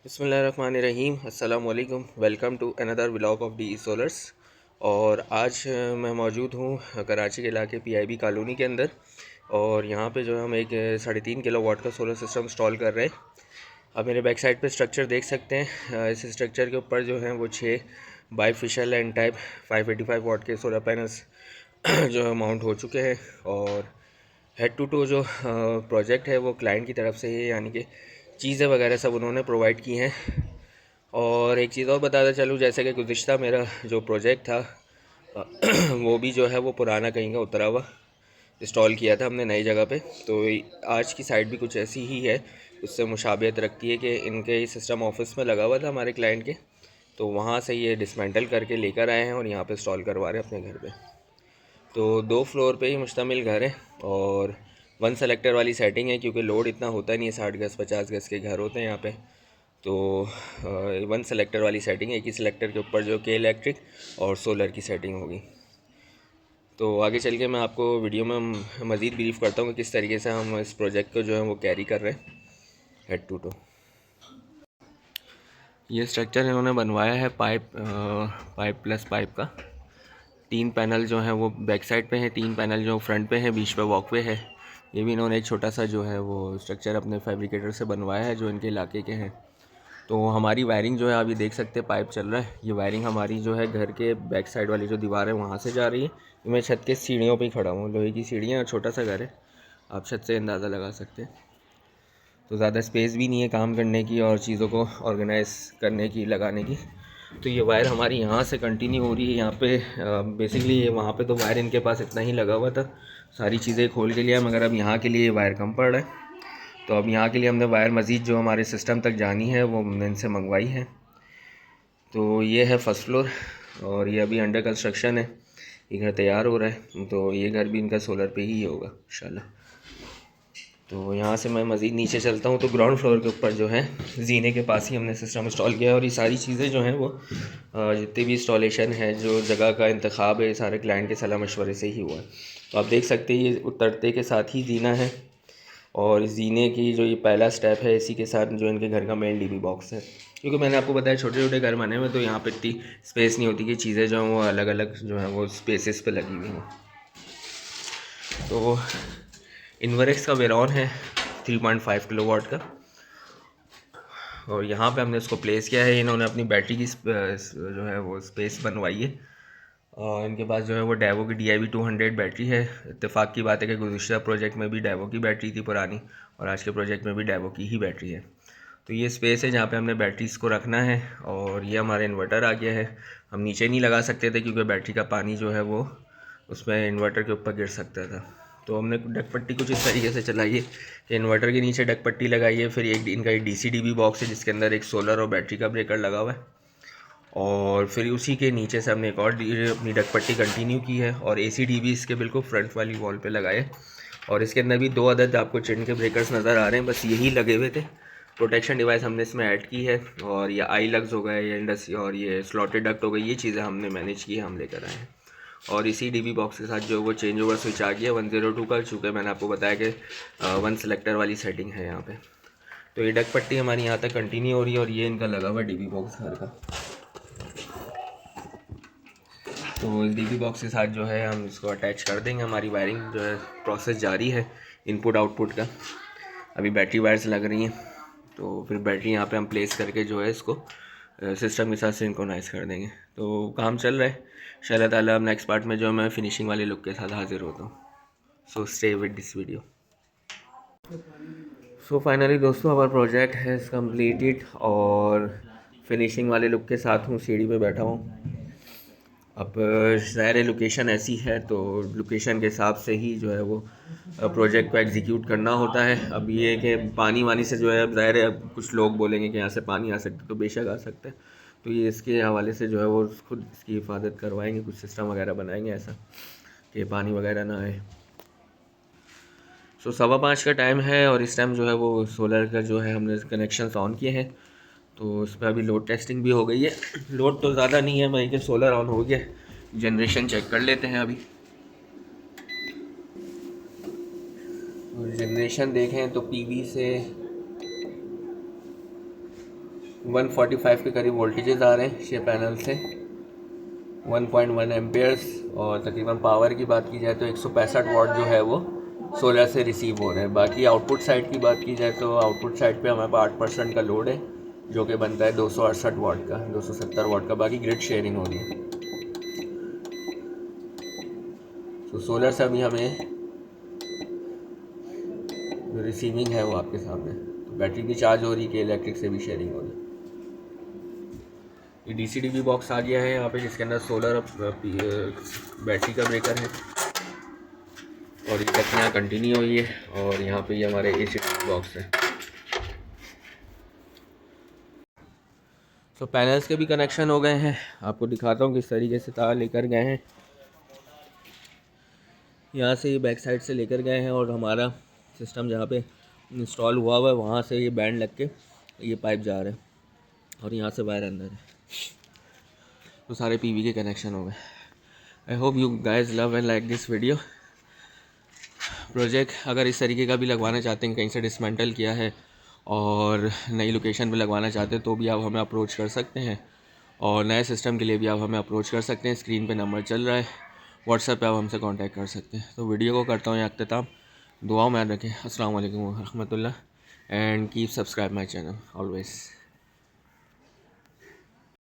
बिस्मिल्लाहिर्रहमानिर्रहीम अस्सलाम वालेकुम। Welcome to another vlog of the Solars. और आज मैं मौजूद हूँ कराची के इलाके पीआईबी कॉलोनी के अंदर। और यहाँ पे जो है हम एक 3.5 किलोवाट का सोलर सिस्टम इंस्टॉल कर रहे हैं। आप मेरे बैक साइड पे स्ट्रक्चर देख सकते हैं। इस स्ट्रक्चर के ऊपर जो है वो 6 बाईफिशियल एंड टाइप 585 वाट के सोलर पैनल्स जो है माउंट हो चुके हैं। और हेड टू टू जो प्रोजेक्ट है वो क्लाइंट की तरफ से है, यानी कि चीज़ें वगैरह सब उन्होंने प्रोवाइड की हैं। और एक चीज़ और बताता चलूँ, जैसे कि गुज़िश्ता मेरा जो प्रोजेक्ट था वो भी जो है वो पुराना कहीं का उतरा हुआ इंस्टॉल किया था हमने नई जगह पे। तो आज की साइड भी कुछ ऐसी ही है, उससे मुशाबियत रखती है कि इनके सिस्टम ऑफिस में लगा हुआ था हमारे क्लाइंट के, तो वहाँ से ये डिसमेंटल करके लेकर आए हैं और यहाँ पे इंस्टॉल करवा रहे हैं अपने घर पे। तो 2 फ्लोर पे ही मुश्तमिल घर है और 1 सेलेक्टर वाली सेटिंग है, क्योंकि लोड इतना होता नहीं है। 60 गज 50 गज के घर होते हैं यहाँ पे। तो 1 सेलेक्टर वाली सेटिंग है, एक ही सेलेक्टर के ऊपर जो के इलेक्ट्रिक और सोलर की सेटिंग होगी। तो आगे चल के मैं आपको वीडियो में मज़ीद ब्रीफ करता हूँ कि किस तरीके से हम इस प्रोजेक्ट को जो है वो कैरी कर रहे हैं हेड टू टू। ये स्ट्रक्चर इन्होंने बनवाया है पाइप प्लस पाइप का। 3 पैनल जो हैं वो बैक साइड पे हैं, 3 पैनल जो फ्रंट पे हैं, बीच पे वॉकवे है। ये भी इन्होंने एक छोटा सा जो है वो स्ट्रक्चर अपने फैब्रिकेटर से बनवाया है जो इनके इलाके के हैं। तो हमारी वायरिंग जो है अभी देख सकते हैं, पाइप चल रहा है। ये वायरिंग हमारी जो है घर के बैक साइड वाली जो दीवार है वहाँ से जा रही है। मैं छत के सीढ़ियों पे ही खड़ा हूँ, लोहे की सीढ़ियाँ, छोटा सा घर है, आप छत से अंदाज़ा लगा सकते हैं। तो ज़्यादा स्पेस भी नहीं है काम करने की और चीज़ों को ऑर्गेनाइज़ करने की, लगाने की। तो ये वायर हमारी यहाँ से कंटिन्यू हो रही है यहाँ पे। बेसिकली ये वहाँ पे तो वायर इनके पास इतना ही लगा हुआ था, सारी चीज़ें खोल के लिया, मगर अब यहाँ के लिए वायर कम पड़ रहा है। तो अब यहाँ के लिए हमने वायर मज़ीद जो हमारे सिस्टम तक जानी है वो हमने इनसे मंगवाई है। तो ये है फर्स्ट फ्लोर और ये अभी अंडर कंस्ट्रक्शन है। ये घर तैयार हो रहा है, तो ये घर भी इनका सोलर पे ही होगा इंशाल्लाह। तो यहाँ से मैं मज़ीद नीचे चलता हूँ तो ग्राउंड फ्लोर के ऊपर जो है जीने के पास ही हमने सिस्टम इंस्टॉल किया है। और ये सारी चीज़ें जो हैं वो जितनी भी इंस्टॉलेशन है, जो जगह का इंतखाब है, सारे क्लाइंट के सलाह मशवरे से ही हुआ है। तो आप देख सकते हैं ये उतरते के साथ ही जीना है। और इस जीने की जो ये पहला स्टेप है, इसी के साथ जो इनके घर का मेन डीबी बॉक्स है। क्योंकि मैंने आपको बताया छोटे छोटे घर बने हुए, तो यहाँ पे इतनी स्पेस नहीं होती कि चीज़ें जो हैं वो अलग अलग जो हैं वो स्पेसेस पे लगी हुई हों। तो इन्वरेक्स का वेरॉन है 3.5 किलोवाट का, और यहाँ पे हमने इसको प्लेस किया है। इन्होंने अपनी बैटरी की जो है वो स्पेस बनवाई है। और इनके पास जो है वो डेवो की DIV-200 बैटरी है। इत्तेफाक की बात है कि गुज़िश्ता प्रोजेक्ट में भी डेवो की बैटरी थी पुरानी, और आज के प्रोजेक्ट में भी डेवो की ही बैटरी है। तो ये स्पेस है जहाँ पे हमने बैटरीज़ को रखना है। और ये हमारा इन्वर्टर आ गया है। हम नीचे नहीं लगा सकते थे क्योंकि बैटरी का पानी जो है वो उसमें इन्वर्टर के ऊपर गिर सकता था। तो हमने डक पट्टी कुछ इस तरीके से चलाई है कि इन्वर्टर के नीचे डक पट्टी लगाई है। फिर एक इनका DC-DB बॉक्स है जिसके अंदर एक सोलर और बैटरी का ब्रेकर लगा हुआ है। और फिर उसी के नीचे से हमने एक और अपनी डक पट्टी कंटिन्यू की है और AC-DB इसके बिल्कुल फ्रंट वाली वॉल पे लगाए। और इसके अंदर भी 2 अदद आपको चिन के ब्रेकर्स नज़र आ रहे हैं, बस यही लगे हुए थे। प्रोटेक्शन डिवाइस हमने इसमें ऐड की है। और ये आई लग्स हो गए, ये इंडस और ये स्लॉटेड डक्ट हो गई, ये चीज़ें हमने मैनेज की है, हम लेकर आए हैं। और इसी DB बॉक्स के साथ जो वो चेंज ओवर स्विच आ गया 102 का, चूँकि मैंने आपको बताया कि 1 सेलेक्टर वाली सेटिंग है यहाँ पे। तो ये डक पट्टी हमारी यहाँ तक कंटिन्यू हो रही है और ये इनका लगा हुआ DB बॉक्स घर का। तो इस DB बॉक्स के साथ जो है हम इसको अटैच कर देंगे। हमारी वायरिंग जो है प्रोसेस जारी है इनपुट आउटपुट का। अभी बैटरी वायर्स लग रही हैं, तो फिर बैटरी यहाँ पे हम प्लेस करके जो है इसको सिस्टम के साथ सिंक्रोनाइज़ कर देंगे। तो काम चल रहा है इंशाल्लाह ताला। अब नेक्स्ट पार्ट में जो मैं फिनिशिंग वाले लुक के साथ हाजिर होता हूँ। So stay with this video. So finally दोस्तों हमारा प्रोजेक्ट है कम्प्लीटेड और फिनिशिंग वाले लुक के साथ हूँ, सीढ़ी पे बैठा हूँ। अब ज़ाहिर लोकेशन ऐसी है तो लोकेशन के हिसाब से ही जो है वो प्रोजेक्ट को एग्जीक्यूट करना होता है। अब ये कि पानी वानी से जो है, अब ज़ाहिर है अब कुछ लोग बोलेंगे कि यहाँ से पानी आ सकता है, तो बेशक आ सकता है। तो ये इसके हवाले से जो है वो खुद इसकी हिफाजत करवाएंगे, कुछ सिस्टम वगैरह बनाएंगे ऐसा कि पानी वगैरह ना आए। सो 5:15 का टाइम है और इस टाइम जो है वो सोलर का जो है हमने कनेक्शन ऑन किए हैं। तो इस पर अभी लोड टेस्टिंग भी हो गई है। लोड तो ज़्यादा नहीं है भाई, कि सोलर ऑन हो गया। जनरेशन चेक कर लेते हैं अभी। और जनरेशन देखें तो PV से 145 के करीब वोल्टेजेस आ रहे हैं छः पैनल से, 1.1 एम्पेयर्स। और तकरीबन पावर की बात की जाए तो 165 वाट जो है वो सोलर से रिसीव हो रहे हैं। बाकी आउटपुट साइड की बात की जाए तो आउटपुट साइड पे हमारे पास 8% का लोड है, जो कि बनता है 268 वाट का, 270 वाट का। बाकी ग्रिड शेयरिंग हो रही है। तो सोलर से अभी हमें जो रिसीविंग है वो आपके सामने, तो बैटरी भी चार्ज हो रही है कि इलेक्ट्रिक से भी शेयरिंग हो रही है। ये DCDB बॉक्स आ गया है यहाँ पे, जिसके अंदर सोलर बैटरी का ब्रेकर है और ये तक यहाँ कंटिन्यू हुई है। और यहाँ पे ये हमारे AC बॉक्स है। तो पैनल्स के भी कनेक्शन हो गए हैं, आपको दिखाता हूँ किस तरीके से तार लेकर गए हैं। यहाँ से ये बैक साइड से लेकर गए हैं और हमारा सिस्टम जहाँ पे इंस्टॉल हुआ हुआ है वहाँ से ये बैंड लग के ये पाइप जा रहे हैं और यहाँ से वायर अंदर है। तो सारे PV के कनेक्शन हो गए। I hope you guys love and like this video. Project अगर इस तरीके का भी लगवाना चाहते हैं, कहीं से डिसमेंटल किया है और नई लोकेशन पे लगवाना चाहते हैं, तो भी आप हमें अप्रोच कर सकते हैं। और नए सिस्टम के लिए भी आप हमें अप्रोच कर सकते हैं। स्क्रीन पे नंबर चल रहा है, व्हाट्सएप पे आप हमसे कांटेक्ट कर सकते हैं। तो वीडियो को करता हूँ यहाँ अख्ताम। दुआओं में याद रखें। अस्सलाम वालेकुम व रहमतुल्लाह and keep subscribe my channel always.